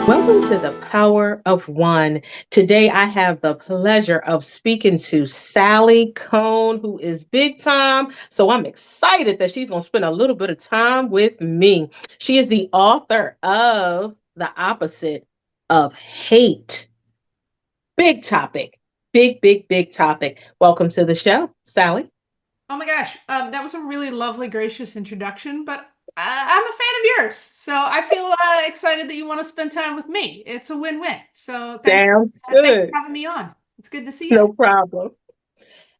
Welcome to the Power of One. Today, I have the pleasure of speaking to Sally Kohn, who is big time. So I'm excited that she's going to spend a little bit of time with me. She is the author of The Opposite of Hate. Big topic. Big topic. Welcome to the show, Sally. Oh my gosh, that was a really lovely, gracious introduction, but I'm a fan of yours. So I feel excited that you want to spend time with me. It's a win-win. So Sounds thanks for good. having me on. It's good to see you. No problem.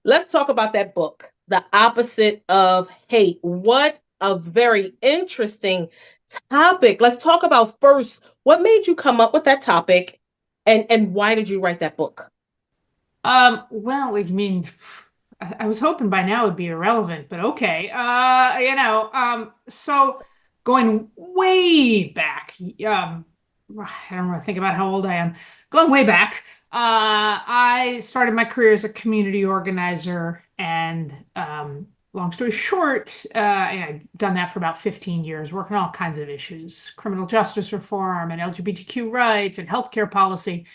Let's talk about that book, The Opposite of Hate. What a very interesting topic. Let's talk about first what made you come up with that topic and why did you write that book? Well, I mean, I was hoping by now it'd be irrelevant, but okay. So going way back, I don't want to think about how old I am. Going way back, I started my career as a community organizer, and long story short, I've done that for about 15 years, working on all kinds of issues, criminal justice reform and LGBTQ rights and healthcare policy.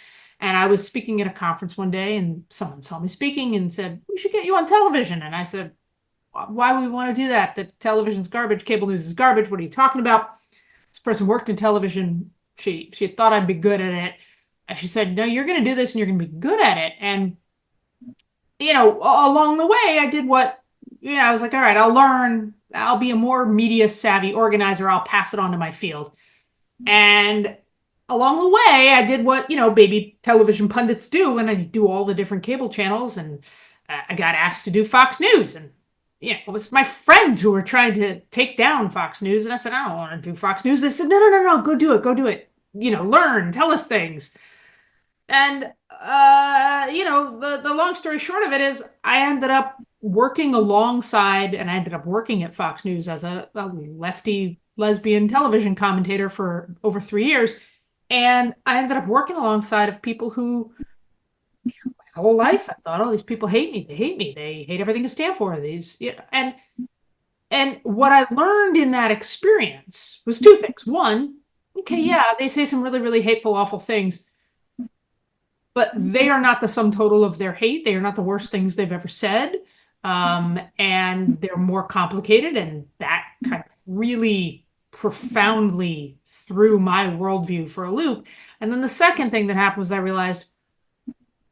And I was speaking at a conference one day, and someone saw me speaking and said, "We should get you on television." And I said, "Why would we want to do that? The television's garbage. Cable news is garbage. What are you talking about?" This person worked in television. She had thought I'd be good at it. And she said, "No, you're going to do this and you're going to be good at it." And, along the way, I did I was like, all right, I'll learn. I'll be a more media savvy organizer. I'll pass it on to my field. And along the way, I did what, baby television pundits do, and I do all the different cable channels. And I got asked to do Fox News. And, it was my friends who were trying to take down Fox News. And I said, "I don't want to do Fox News." They said, "No, go do it. Go do it. Learn, tell us things." And the long story short of it is I ended up working alongside, and I ended up working at Fox News as a lefty lesbian television commentator for over 3 years. And I ended up working alongside of people who, my whole life, I thought, "Oh, these people hate me. They hate me. They hate everything I stand for." And what I learned in that experience was two things. One, okay, yeah, they say some really, really hateful, awful things, but they are not the sum total of their hate. They are not the worst things they've ever said. And they're more complicated, and that kind of really profoundly threw my worldview for a loop. And then the second thing that happened was I realized,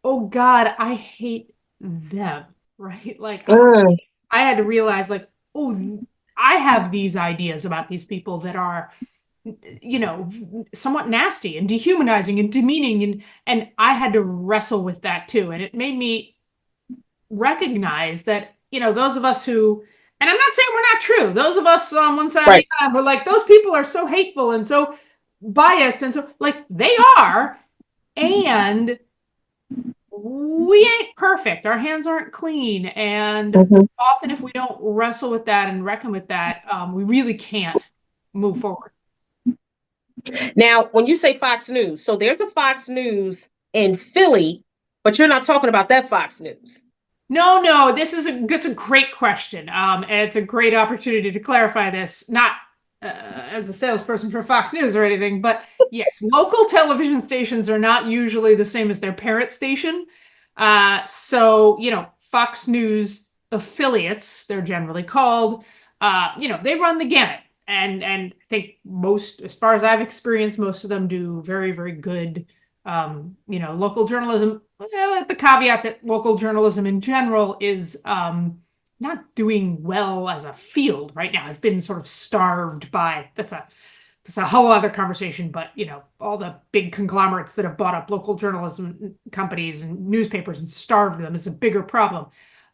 oh God, I hate them, right? Like Mm, I had to realize, like, oh, I have these ideas about these people that are, somewhat nasty and dehumanizing and demeaning, and I had to wrestle with that too. And it made me recognize that, those of us who, and I'm not saying we're not true, those of us on one side of the right. aisle who are like, those people are so hateful and so biased, and so, like, they are. And we ain't perfect. Our hands aren't clean. And Mhm. often, if we don't wrestle with that and reckon with that, we really can't move forward. Now, when you say Fox News, so there's a Fox News in Philly, but you're not talking about that Fox News. No, it's a great question. And it's a great opportunity to clarify this, not as a salesperson for Fox News or anything, but yes, local television stations are not usually the same as their parent station. So, Fox News affiliates, they're generally called, they run the gamut. And I think most, as far as I've experienced, most of them do very, very good local journalism, with the caveat that local journalism in general is not doing well as a field right now. Has been sort of starved by, that's a whole other conversation, but all the big conglomerates that have bought up local journalism companies and newspapers and starved them is a bigger problem.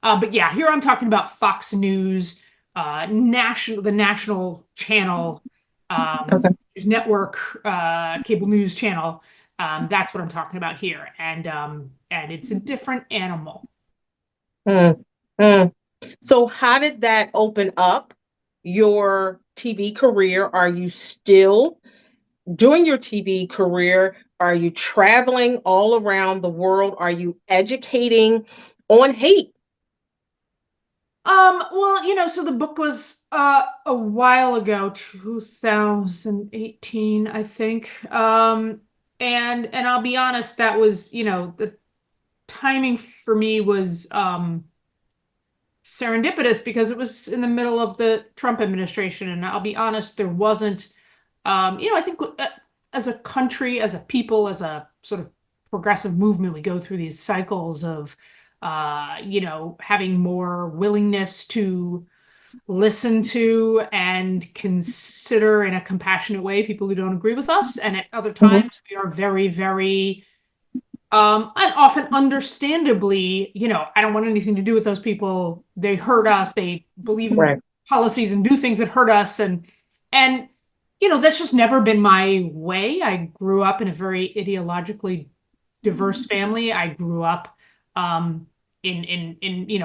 But yeah, here I'm talking about Fox News, the national channel, Okay. news network, cable news channel. That's what I'm talking about here, and it's a different animal. Mm, mm. So, how did that open up your TV career? Are you still doing your TV career? Are you traveling all around the world? Are you educating on hate? Well, so the book was a while ago, 2018, I think. And I'll be honest, that was, the timing for me was serendipitous because it was in the middle of the Trump administration. And I'll be honest, there wasn't, I think as a country, as a people, as a sort of progressive movement, we go through these cycles of, having more willingness to listen to and consider in a compassionate way people who don't agree with us. And at other Mhm. times, we are very, very and often understandably, I don't want anything to do with those people. They hurt us. They believe in Right. policies and do things that hurt us. And that's just never been my way. I grew up in a very ideologically diverse family. I grew up in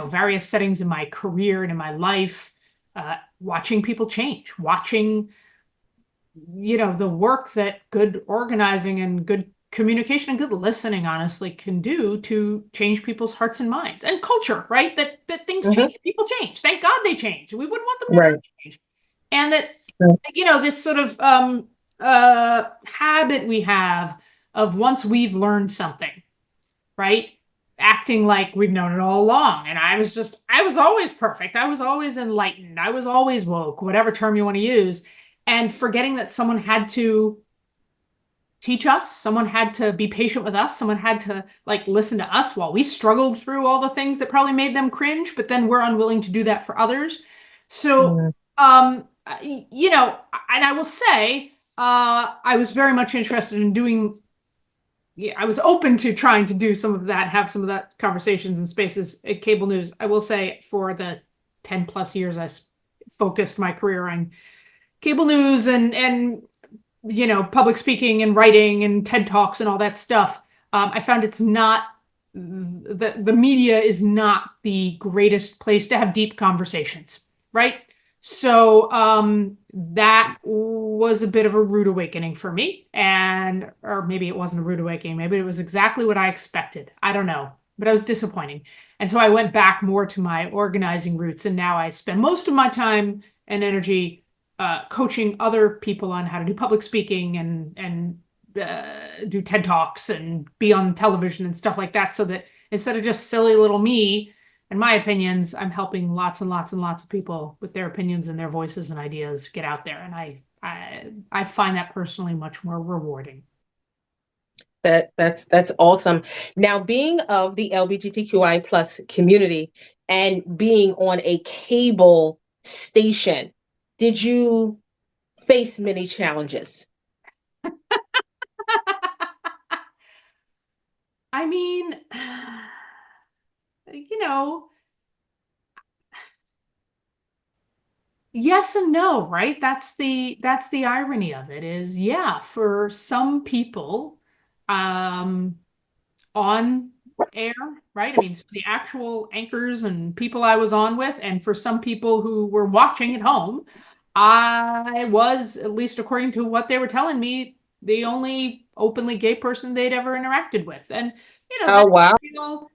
various settings in my career and in my life, watching people change, watching the work that good organizing and good communication and good listening honestly can do to change people's hearts and minds and culture, right? That things Mhm. change, people change. Thank God they change. We wouldn't want them to not Right. change. And that Right. this sort of habit we have of once we've learned something, right? Acting like we've known it all along. And I was always perfect. I was always enlightened. I was always woke, whatever term you want to use. And forgetting that someone had to teach us, someone had to be patient with us, someone had to like listen to us while we struggled through all the things that probably made them cringe, but then we're unwilling to do that for others. So, Mhm. and I will say, I was very much interested in doing, yeah, I was open to trying to do some of that, have some of that conversations and spaces at cable news. I will say for the 10 plus years I focused my career on cable news and public speaking and writing and TED Talks and all that stuff. I found it's not the media is not the greatest place to have deep conversations, right? So that was a bit of a rude awakening for me, and or maybe it wasn't a rude awakening, maybe it was exactly what I expected. I don't know, but it was disappointing. And so I went back more to my organizing roots, and now I spend most of my time and energy coaching other people on how to do public speaking and do TED Talks and be on television and stuff like that, so that instead of just silly little me and my opinions, I'm helping lots and lots and lots of people with their opinions and their voices and ideas get out there. And I find that personally much more rewarding. That's awesome. Now, being of the LGBTQI plus community and being on a cable station, did you face many challenges? I mean, you know, yes and no, right? That's the irony of it is, yeah, for some people, um, on air, right? I mean, the actual anchors and people I was on with, and for some people who were watching at home, I was, at least according to what they were telling me, the only openly gay person they'd ever interacted with. And, Oh, wow.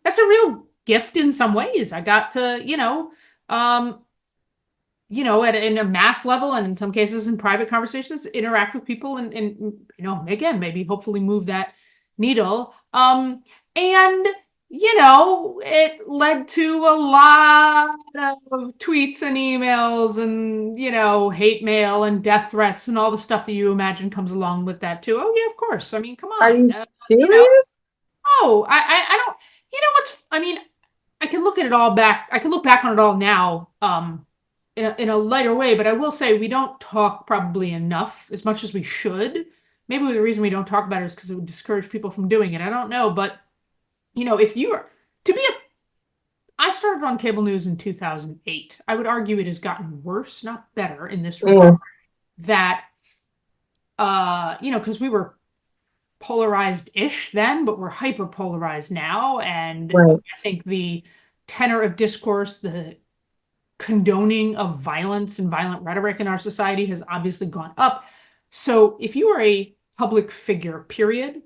that's a real gift in some ways. I got to, um, in a mass level and in some cases in private conversations, interact with people and again, maybe hopefully move that needle. And it led to a lot of tweets and emails and, hate mail and death threats and all the stuff that you imagine comes along with that too. Oh yeah, of course. I mean, come Are on. you You know, serious? oh, I don't, what's, I mean, I can look at it all back. I can look back on it all now, in a lighter way, but I will say we don't talk probably enough as much as we should. Maybe the reason we don't talk about it is because it would discourage people from doing it. I don't know, but if you are to be a, I started on cable news in 2008. I would argue it has gotten worse, not better in this regard. Mm, That, because we were polarized-ish then, but we're hyper polarized now, and right. I think the tenor of discourse, the condoning of violence and violent rhetoric in our society has obviously gone up. So if you are a public figure, period,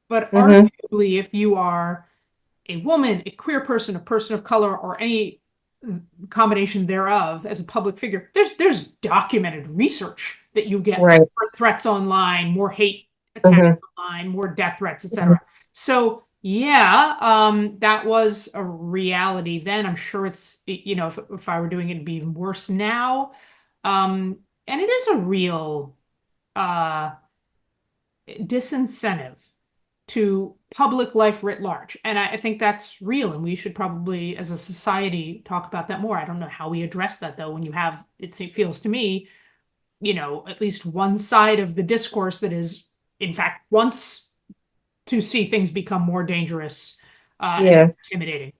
but Hmm. arguably if you are a woman, a queer person, a person of color, or any combination thereof as a public figure, there's documented research that you get Right. more threats online, more hate attacks Hmm. online, more death threats, Hmm. etc. So yeah, that was a reality then. I'm sure it's, if I were doing it, it'd be even worse now. And it is a real uh, disincentive to public life writ large. And I think that's real. And we should probably, as a society, talk about that more. I don't know how we address that, though, when you have, it feels to me, at least one side of the discourse that is, in fact, wants to see things become more dangerous and Yeah, intimidating.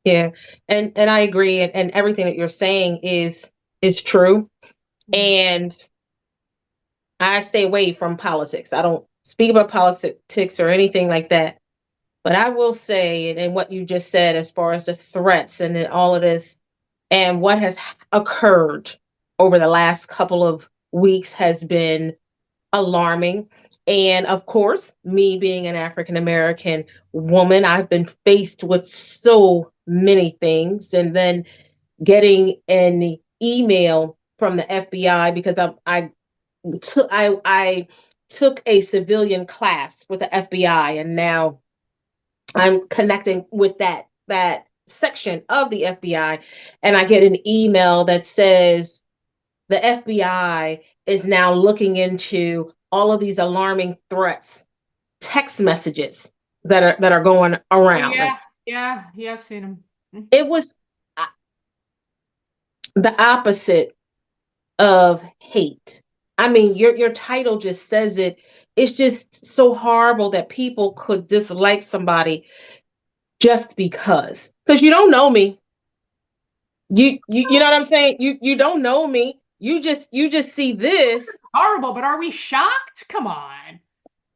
yeah, and I agree, and everything that you're saying is true. And I stay away from politics. I don't speak about politics or anything like that. But I will say, and what you just said, as far as the threats and then all of this, and what has occurred over the last couple of weeks has been alarming. And of course, me being an African American woman, I've been faced with so many things. And then getting an email from the FBI because I took a civilian class with the FBI, and now I'm connecting with that section of the FBI, and I get an email that says the FBI is now looking into all of these alarming threats, text messages that are going Oh around. yeah, Like yeah, yeah. I've seen them. it was uh, the opposite of hate. I mean, your title just says it. It's just so horrible that people could dislike somebody just because you don't know me. You know what I'm saying? You don't know me. You just see this. It's horrible, but are we shocked? Come on.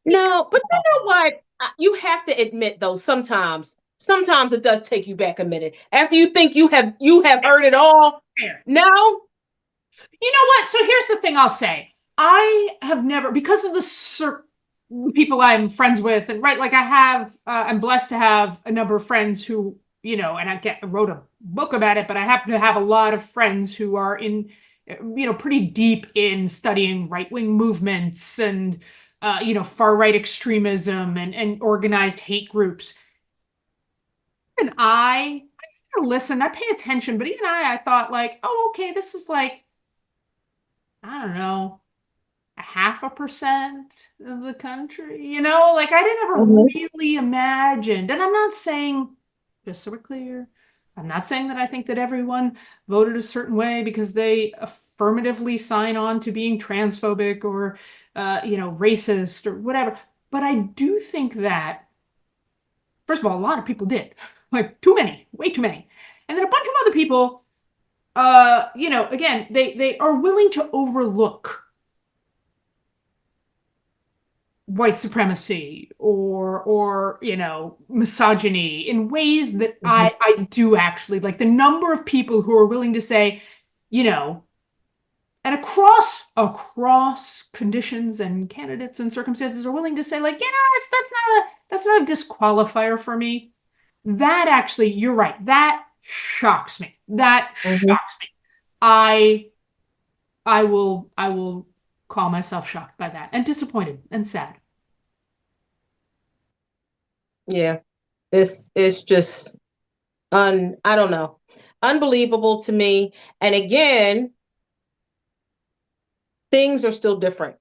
No, but you know Come what? You have to admit though, sometimes it does take you back a minute. After you think you have heard it all. on. No. You know what? So here's the thing I'll say. I have never, because of the people I'm friends with, and right, like I'm blessed to have a number of friends who, and I wrote a book about it, but I happen to have a lot of friends who are pretty deep in studying right-wing movements and, far-right extremism and organized hate groups. And listen, I pay attention, but even I thought like, oh, okay, this is like, I don't know, a 0.5% of the country. Like I didn't ever Mhm. really imagined. And I'm not saying, just so we're clear, I'm not saying that I think that everyone voted a certain way because they affirmatively sign on to being transphobic or, racist or whatever. But I do think that, first of all, a lot of people did, like too many, way too many. And then a bunch of other people, again, they are willing to overlook white supremacy or misogyny in ways that Mhm. I do actually like. The number of people who are willing to say, you know and across conditions and candidates and circumstances are willing to say like, that's not a disqualifier for me. That actually, you're right, that shocks me. That Mhm. shocks me. I will call myself shocked by that and disappointed and sad. Yeah. It's just I don't know. Unbelievable to me. And again, things are still different.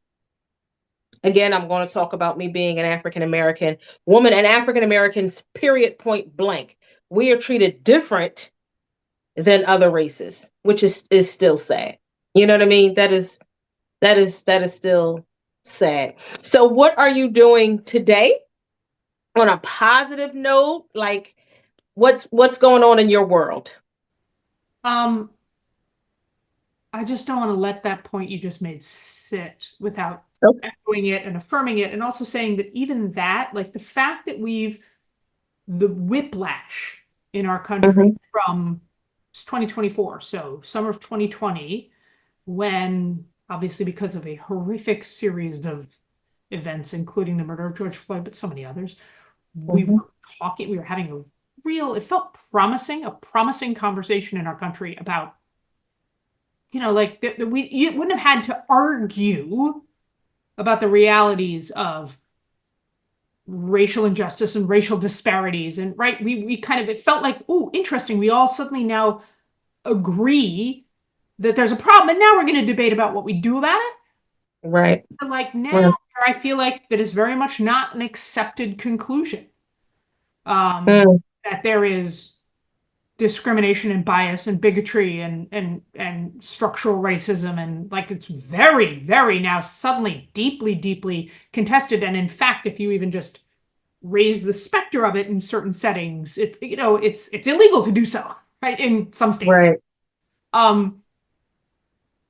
Again, I'm going to talk about me being an African American woman and African Americans, period, point blank. We are treated different than other races, which is still sad. You know what I mean? That is still sad. So what are you doing today on a positive note? Like what's going on in your world? Um, I just don't want to let that point you just made sit without Okay. echoing it and affirming it, and also saying that even that, like the fact that the whiplash in our country Mhm. from 2024, so summer of 2020, when obviously because of a horrific series of events, including the murder of George Floyd, but so many others, Mhm. we were having it felt promising, a promising conversation in our country about, like you wouldn't have had to argue about the realities of racial injustice and racial disparities. And right, we kind of, it felt like, oh, interesting. We all suddenly now agree that there's a problem, and now we're going to debate about what we do about it. Right. But like now, Mm, I feel like that is very much not an accepted conclusion. mm. That there is discrimination and bias and bigotry and structural racism, and like it's very, very now suddenly deeply, deeply contested. And in fact, if you even just raise the specter of it in certain settings, it's illegal to do so, right? In some states. Right. Um,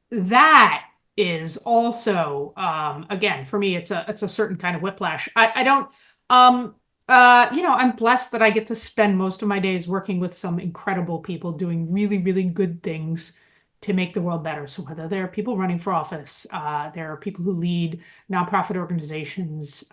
that is also again for me it's a certain kind of whiplash. I don't I'm blessed that I get to spend most of my days working with some incredible people doing really, really good things to make the world better. So whether there are people running for office, there are people who lead nonprofit organizations,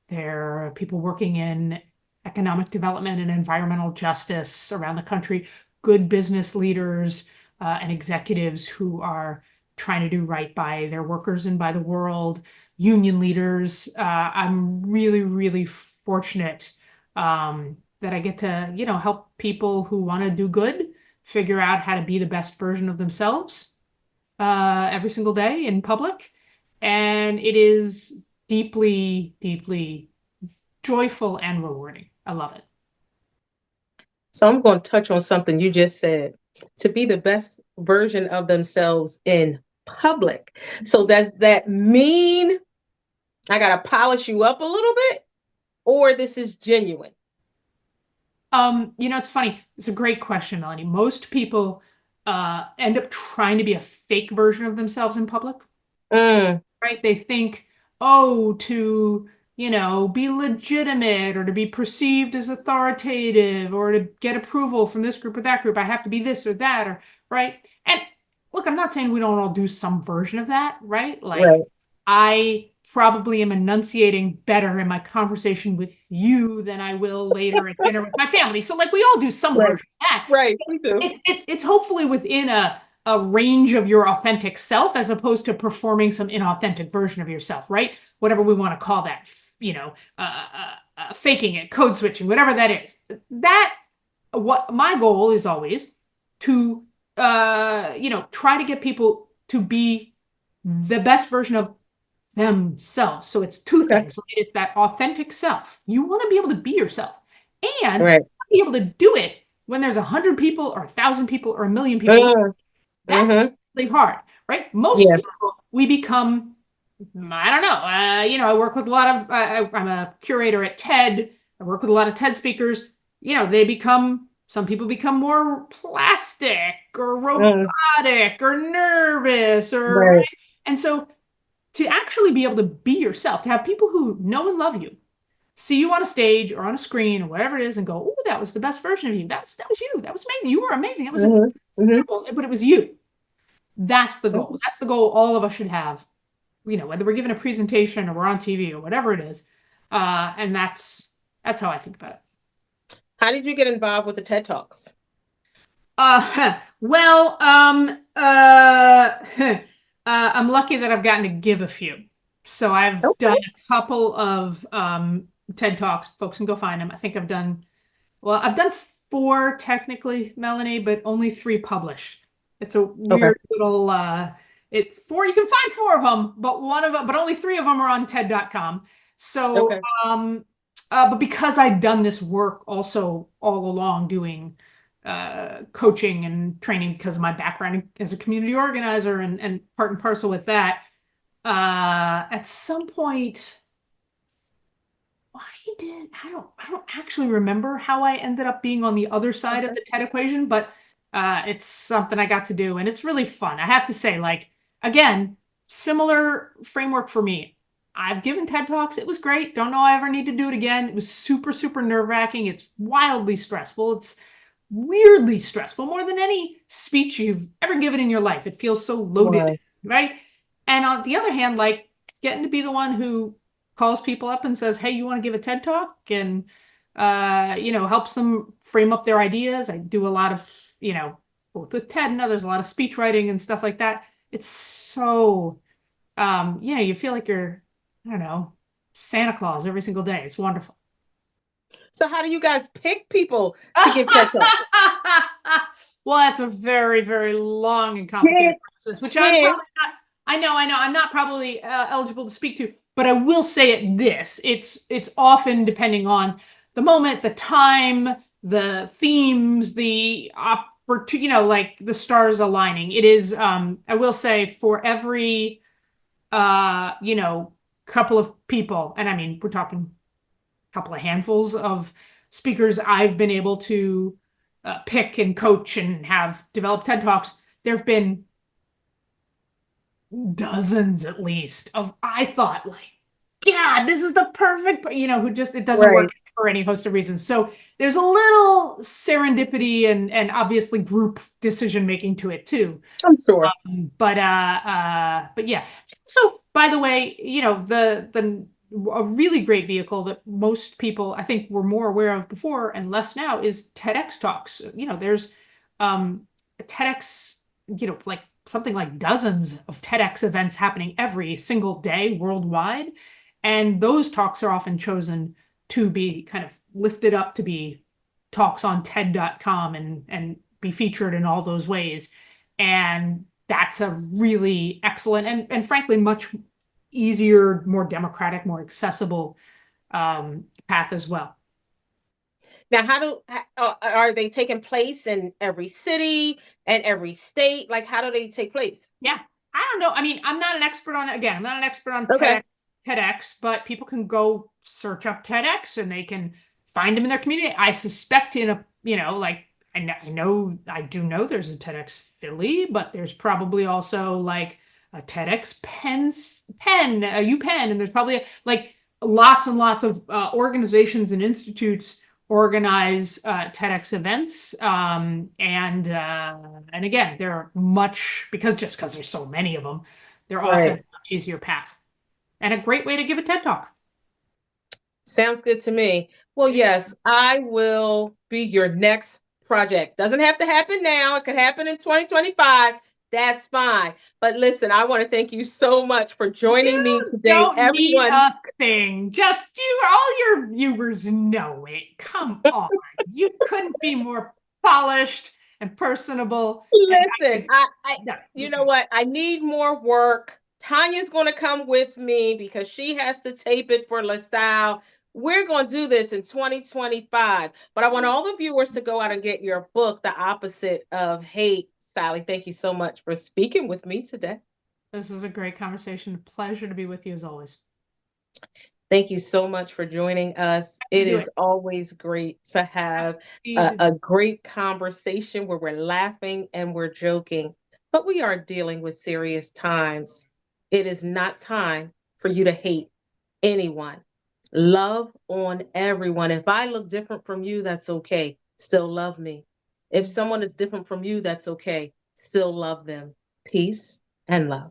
there are people working in economic development and environmental justice around the country, good business leaders, and executives who are trying to do right by their workers and by the world, union leaders. I'm really, really fortunate that I get to, help people who want to do good figure out how to be the best version of themselves every single day in public. And it is deeply, deeply joyful and rewarding. I love it. So I'm going to touch on something you just said. To be the best version of themselves in public. So does that mean I got to polish you up a little bit, or this is genuine? It's funny. It's a great question, Melanie. Most people end up trying to be a fake version of themselves in public, Mm, right? They think, oh, to, be legitimate or to be perceived as authoritative or to get approval from this group or that group, I have to be this or that, or right? And look, I'm not saying we don't all do some version of that, right? Like right. I probably am enunciating better in my conversation with you than I will later at dinner with my family. So like we all do some Right. version of that. Right. Me too. It's hopefully within a range of your authentic self as opposed to performing some inauthentic version of yourself, right? Whatever we want to call that, faking it, code switching, whatever that is. That what my goal is always to try to get people to be the best version of themselves. So it's two Okay. things, right? It's that authentic self. You want to be able to be yourself and Right. be able to do it when there's 100 people or 1,000 people or 1,000,000 people. Mm, That's mm-hmm. really hard, right? Most Yeah. people, we become, I don't know. I work with a lot of, I'm a curator at TED. I work with a lot of TED speakers. Some people become more plastic or Mm, robotic or nervous or, right? right. And so to actually be able to be yourself, to have people who know and love you, see you on a stage or on a screen or whatever it is and go, oh, that was the best version of you. That was you. That was amazing. You were amazing. That was Mm-hmm. Mm-hmm. incredible, but it was you. That's the goal. That's the goal all of us should have, whether we're giving a presentation or we're on TV or whatever it is. And that's how I think about it. How did you get involved with the TED Talks? Well, I'm lucky that I've gotten to give a few. So I've Okay. done a couple of TED Talks. Folks can go find them. I think I've done four technically, Melanie, but only three published. It's a Okay. weird little it's four, you can find four of them, but only three of them are on TED.com. So Okay. but because I'd done this work also all along doing coaching and training because of my background as a community organizer and part and parcel with that, at some point why did I don't actually remember how I ended up being on the other side of Okay. the TED equation, but it's something I got to do and it's really fun. I have to say, like, again, similar framework for me. I've given TED Talks. It was great. Don't know I ever need to do it again. It was super, super nerve-wracking. It's wildly stressful. It's weirdly stressful, more than any speech you've ever given in your life. It feels so loaded, Wow. right? And on the other hand, like getting to be the one who calls people up and says, "Hey, you want to give a TED Talk?" and helps them frame up their ideas. I do a lot of, both with TED and others, a lot of speech writing and stuff like that. It's so you feel like you're, I don't know, Santa Claus every single day. It's wonderful. So how do you guys pick people to give TED Talks? Well, that's a very, very long and complicated Hint, process, which I'm hint. probably not. I know. I'm not probably eligible to speak to, but I will say it this: it's often depending on the moment, the time, the themes, the opportunity, like the stars aligning. It is. I will say for every couple of people, and I mean we're talking couple of handfuls of speakers I've been able to pick and coach and have developed TED Talks. There have been dozens at least of I thought like, God, this is the perfect, who just it doesn't work Right. for any host of reasons. So there's a little serendipity and obviously group decision making to it too. I'm sure. But yeah. So by the way, the a really great vehicle that most people I think were more aware of before and less now is TEDx talks. There's TEDx, like something like dozens of TEDx events happening every single day worldwide. And those talks are often chosen to be kind of lifted up to be talks on TED.com and be featured in all those ways. And that's a really excellent and frankly much easier, more democratic, more accessible path as well. Now, are they taking place in every city and every state? Like, how do they take place? Yeah, I don't know. I mean, I'm not an expert on it. Again, I'm not an expert on Okay. TEDx, but people can go search up TEDx and they can find them in their community. I suspect in a, like I do know there's a TEDx Philly, but there's probably also like a TEDx Penn, a UPenn, and there's probably like lots and lots of organizations and institutes organize TEDx events, and again, they're much because there's so many of them, they're often a Right. much easier path and a great way to give a TED talk. Sounds good to me. Well, There you yes, I will be your next project. Doesn't have to happen now. It could happen in 2025. That's fine. But listen, I want to thank you so much for joining me You today. don't need Everyone, a thing. Just all your viewers know it. Come on. You couldn't be more polished and personable. And listen, yeah, you know what? I need more work. Tanya's going to come with me because she has to tape it for LaSalle. We're going to do this in 2025. But I want all the viewers to go out and get your book, The Opposite of Hate. Sally, thank you so much for speaking with me today. this was a great conversation. Pleasure to be with you as always. Thank you so much for joining us. Happy It to do it. is always great to have Happy to do a great conversation where we're laughing and we're joking, but we are dealing with serious times. It is not time for you to hate anyone. Love on everyone. If I look different from you, that's okay. Still love me. If it. someone is different from you, that's okay. Still love them. Peace and love.